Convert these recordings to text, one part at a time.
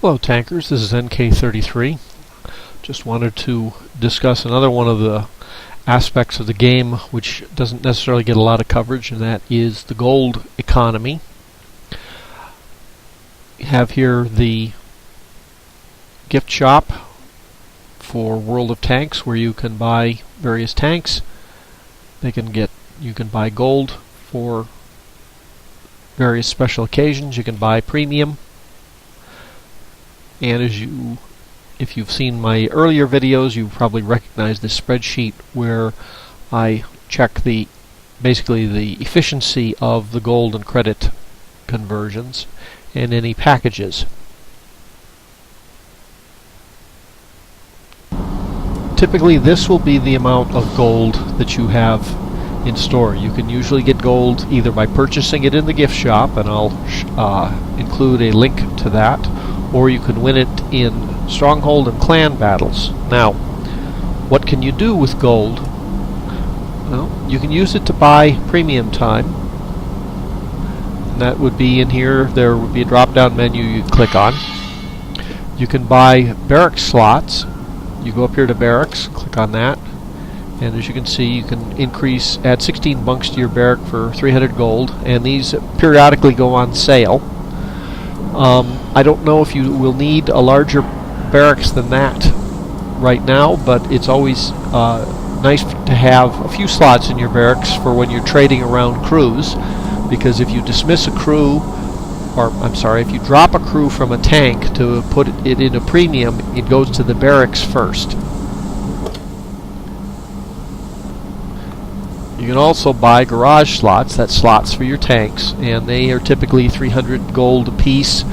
Hello tankers, this is NK33. Just wanted to discuss another one of the aspects of the game which doesn't necessarily get a lot of coverage, and that is the gold economy. We have here the gift shop for World of Tanks, where you can buy various tanks. You can buy gold for various special occasions. You can buy premium. And if you've seen my earlier videos, you probably recognize this spreadsheet where I check basically the efficiency of the gold and credit conversions and any packages. Typically this will be the amount of gold that you have in store. You can usually get gold either by purchasing it in the gift shop, and I'll include a link to that, or you can win it in stronghold and clan battles. Now, what can you do with gold? Well, you can use it to buy premium time. And that would be in here. There would be a drop-down menu you'd click on. You can buy barracks slots. You go up here to barracks, click on that, and as you can see, you can add 16 bunks to your barrack for 300 gold, and these periodically go on sale. I don't know if you will need a larger barracks than that right now, but it's always nice to have a few slots in your barracks for when you're trading around crews, because if you dismiss a crew, if you drop a crew from a tank to put it in a premium, it goes to the barracks first. You can also buy garage slots, that's slots for your tanks, and they are typically 300 gold a piece,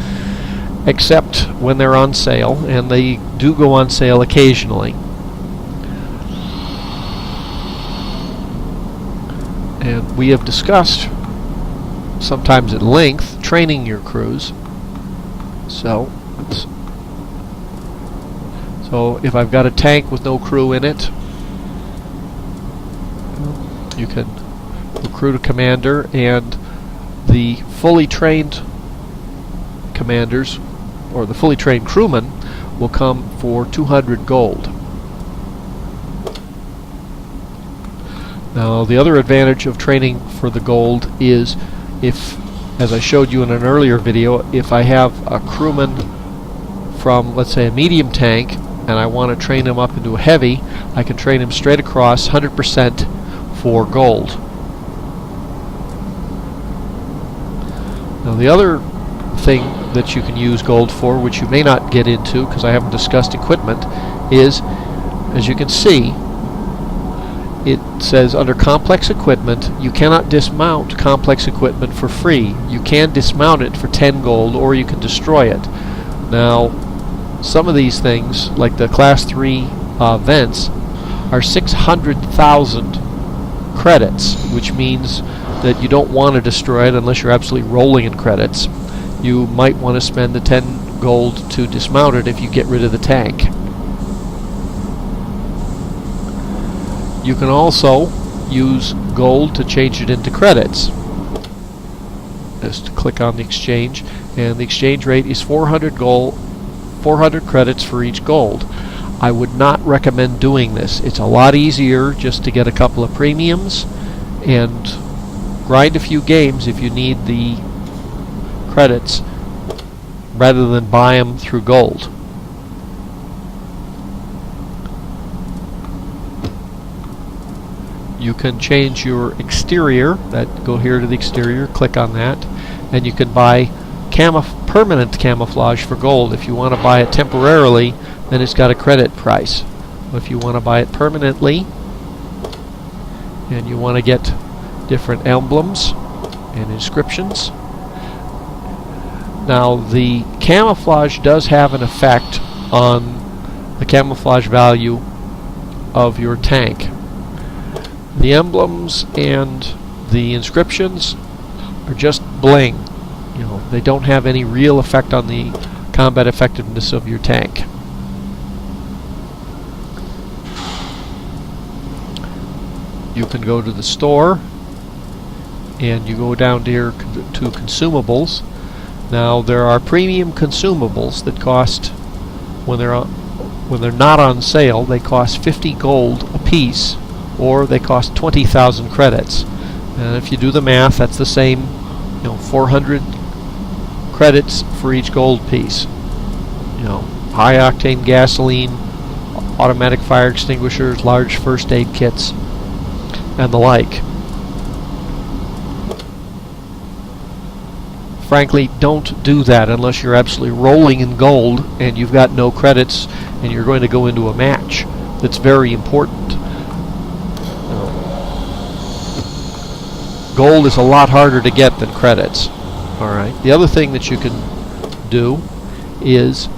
except when they're on sale, and they do go on sale occasionally. And we have discussed, sometimes at length, training your crews. So if I've got a tank with no crew in it, you can recruit a commander, and the fully trained commanders, or the fully trained crewmen, will come for 200 gold. Now, the other advantage of training for the gold is, as I showed you in an earlier video, if I have a crewman from, let's say, a medium tank, and I want to train him up into a heavy, I can train him straight across 100% for gold. Now, the other thing that you can use gold for, which you may not get into because I haven't discussed equipment, is, as you can see, it says under complex equipment, you cannot dismount complex equipment for free. You can dismount it for 10 gold, or you can destroy it. Now, some of these things, like the class 3 vents, are 600,000 credits, which means that you don't want to destroy it unless you're absolutely rolling in credits. You might want to spend the 10 gold to dismount it if you get rid of the tank. You can also use gold to change it into credits. Just click on the exchange, and the exchange rate is 400 credits for each gold. I would not recommend doing this. It's a lot easier just to get a couple of premiums and grind a few games if you need the credits, rather than buy them through gold. You can change your exterior. Go here to the exterior, click on that, and you can buy permanent camouflage for gold. If you want to buy it temporarily, then it's got a credit price. If you want to buy it permanently, and you want to get different emblems and inscriptions. Now, the camouflage does have an effect on the camouflage value of your tank. The emblems and the inscriptions are just bling. They don't have any real effect on the combat effectiveness of your tank. You can go to the store, and you go down here to consumables, Now there are premium consumables that cost, when they're not on sale, they cost 50 gold a piece, or they cost 20,000 credits. And if you do the math, that's the same, 400 credits for each gold piece. High octane gasoline, automatic fire extinguishers, large first aid kits, and the like. Frankly, don't do that unless you're absolutely rolling in gold and you've got no credits and you're going to go into a match. That's very important. Gold is a lot harder to get than credits. Alright. The other thing that you can do is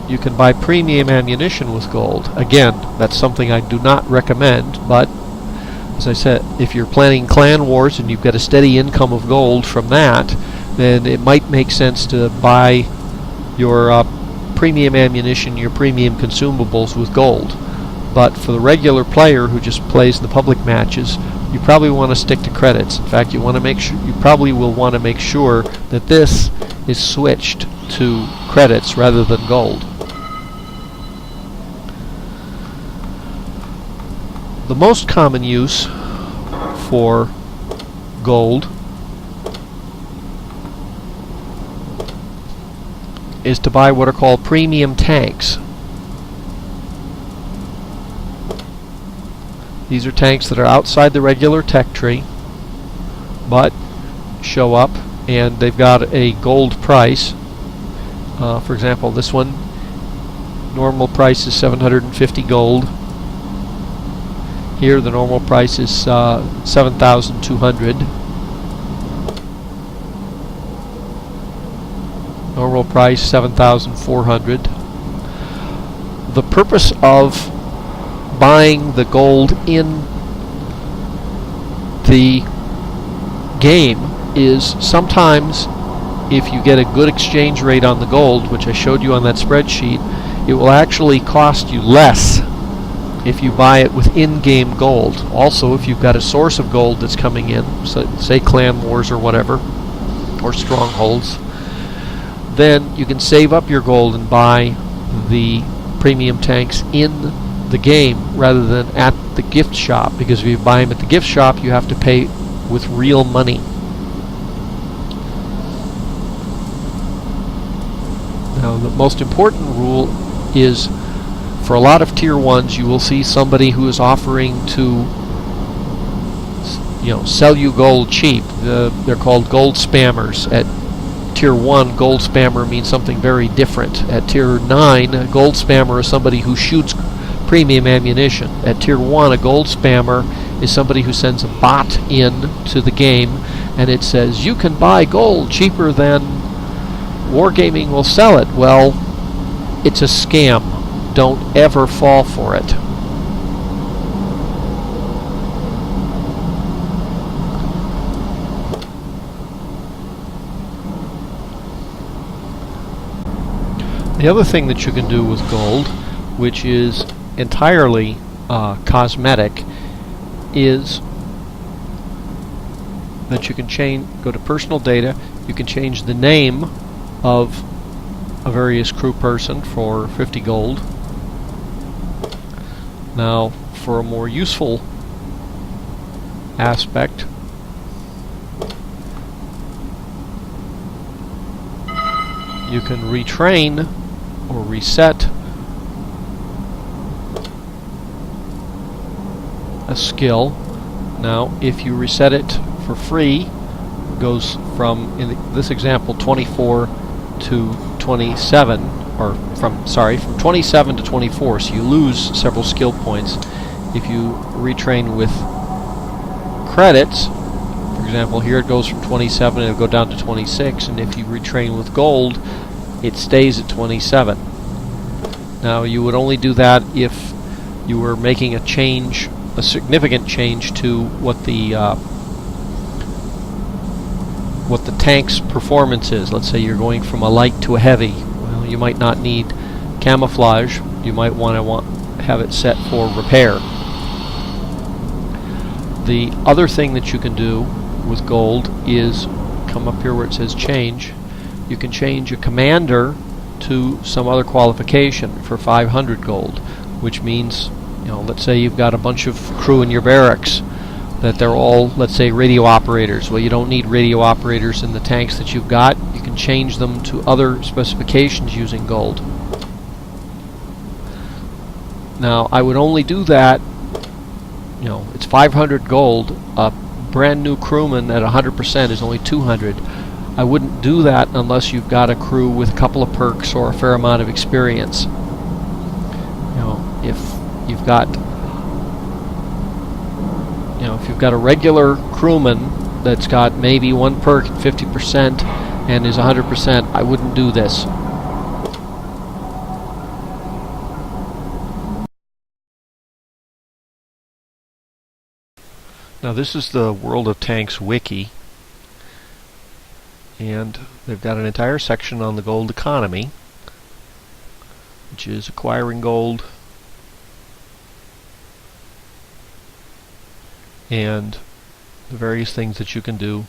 you can buy premium ammunition with gold. Again, that's something I do not recommend, but as I said, if you're planning clan wars and you've got a steady income of gold from that, then it might make sense to buy your premium ammunition, your premium consumables with gold. But for the regular player who just plays the public matches, you probably want to stick to credits. In fact, you probably will want to make sure that this is switched to credits rather than gold. The most common use for gold is to buy what are called premium tanks. These are tanks that are outside the regular tech tree, but show up and they've got a gold price. For example, this one, normal price is 750 gold. Here the normal price is 7,200. Normal price 7,400. The purpose of buying the gold in the game is sometimes, if you get a good exchange rate on the gold, which I showed you on that spreadsheet, it will actually cost you less if you buy it with in-game gold. Also, if you've got a source of gold that's coming in, so say clan wars or whatever, or strongholds, then you can save up your gold and buy the premium tanks in the game rather than at the gift shop, because if you buy them at the gift shop you have to pay with real money. Now the most important rule is, for a lot of tier 1s you will see somebody who is offering to sell you gold cheap. They're called gold spammers. At tier 1, gold spammer means something very different. At tier 9, a gold spammer is somebody who shoots premium ammunition. At tier 1, a gold spammer is somebody who sends a bot in to the game and it says, you can buy gold cheaper than Wargaming will sell it. Well, it's a scam. Don't ever fall for it. The other thing that you can do with gold, which is entirely cosmetic, is that you can go to personal data, you can change the name of a various crew person for 50 gold. Now, for a more useful aspect, you can retrain or reset a skill. Now, if you reset it for free, it goes from, in this example, 24 to 27, or from 27 to 24, so you lose several skill points. If you retrain with credits, for example, here it goes from 27 and it'll go down to 26, and if you retrain with gold, it stays at 27. Now, you would only do that if you were making a change, a significant change to what the tank's performance is. Let's say you're going from a light to a heavy. Well, you might not need camouflage. You might want to have it set for repair. The other thing that you can do with gold is come up here where it says change, you can change a commander to some other qualification for 500 gold, which means, let's say you've got a bunch of crew in your barracks that they're all, let's say, radio operators. Well, you don't need radio operators in the tanks that you've got. You can change them to other specifications using gold. Now, I would only do that, it's 500 gold. A brand new crewman at 100% is only 200. I wouldn't do that unless you've got a crew with a couple of perks or a fair amount of experience. If you've got if you've got a regular crewman that's got maybe one perk at 50% and is 100%, I wouldn't do this. Now this is the World of Tanks wiki, and they've got an entire section on the gold economy, which is acquiring gold and the various things that you can do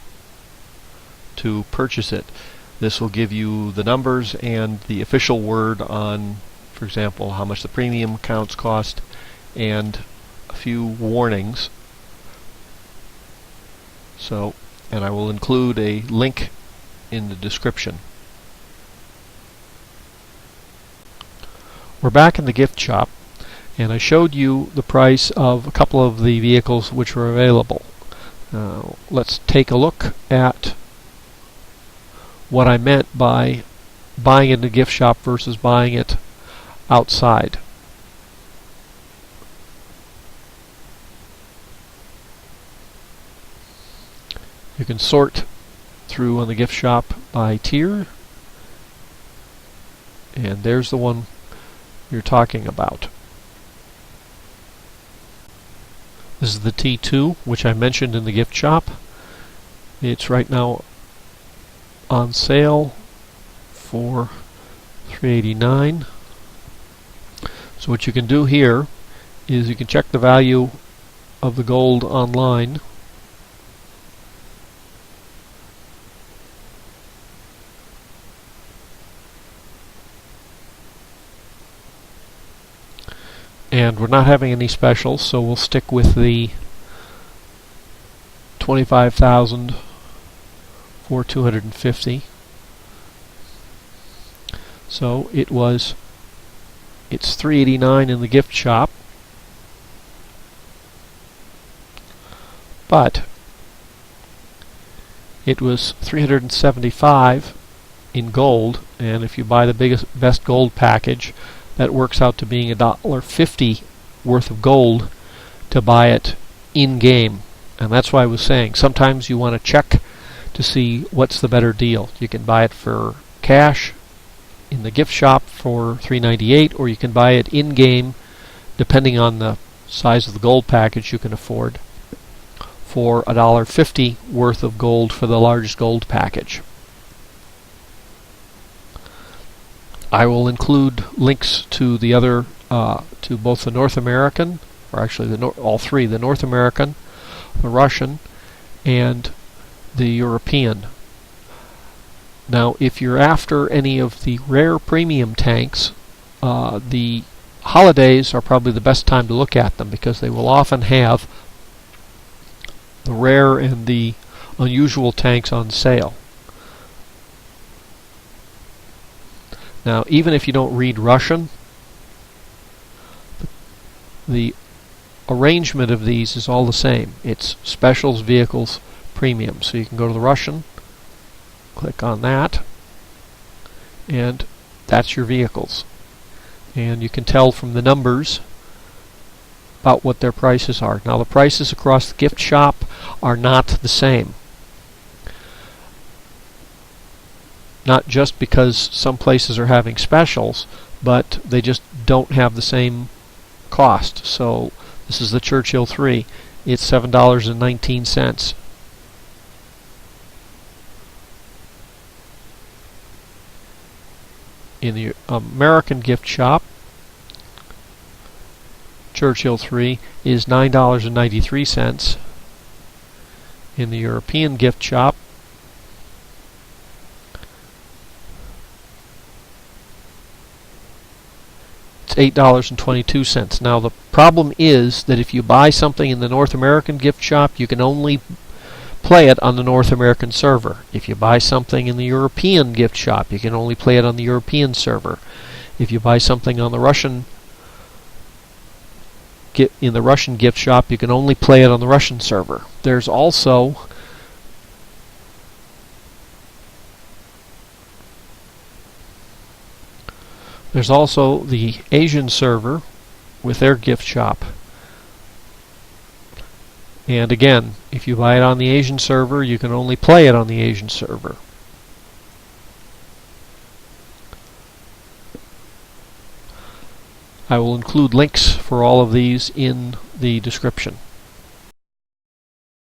to purchase it. This will give you the numbers and the official word on, for example, how much the premium accounts cost, and a few warnings. And I will include a link in the description. We're back in the gift shop, and I showed you the price of a couple of the vehicles which were available. Let's take a look at what I meant by buying it in the gift shop versus buying it outside. You can sort through on the gift shop by tier, and there's the one you're talking about. This is the T2, which I mentioned in the gift shop. It's right now on sale for $389. So what you can do here is you can check the value of the gold online. And we're not having any specials, so we'll stick with the 25,000 for 250. So it's $389 in the gift shop, but it was $375 in gold, and if you buy the best gold package, that works out to being $1.50 worth of gold to buy it in-game. And that's why I was saying, sometimes you want to check to see what's the better deal. You can buy it for cash in the gift shop for $398, or you can buy it in-game, depending on the size of the gold package you can afford, for $1.50 worth of gold for the largest gold package. I will include links to the other, to both the North American, or actually all three, the North American, the Russian, and the European. Now, if you're after any of the rare premium tanks, the holidays are probably the best time to look at them, because they will often have the rare and the unusual tanks on sale. Now, even if you don't read Russian, the arrangement of these is all the same. It's specials, vehicles, premium. So you can go to the Russian, click on that, and that's your vehicles. And you can tell from the numbers about what their prices are. Now, the prices across the gift shop are not the same. Not just because some places are having specials, but they just don't have the same cost. So this is the Churchill 3. It's $7.19. In the American gift shop, Churchill 3 is $9.93. In the European gift shop, it's $8.22. Now the problem is that if you buy something in the North American gift shop, you can only play it on the North American server. If you buy something in the European gift shop, you can only play it on the European server. If you buy something on the Russian gift shop, you can only play it on the Russian server. There's also the Asian server with their gift shop. And again, if you buy it on the Asian server, you can only play it on the Asian server. I will include links for all of these in the description.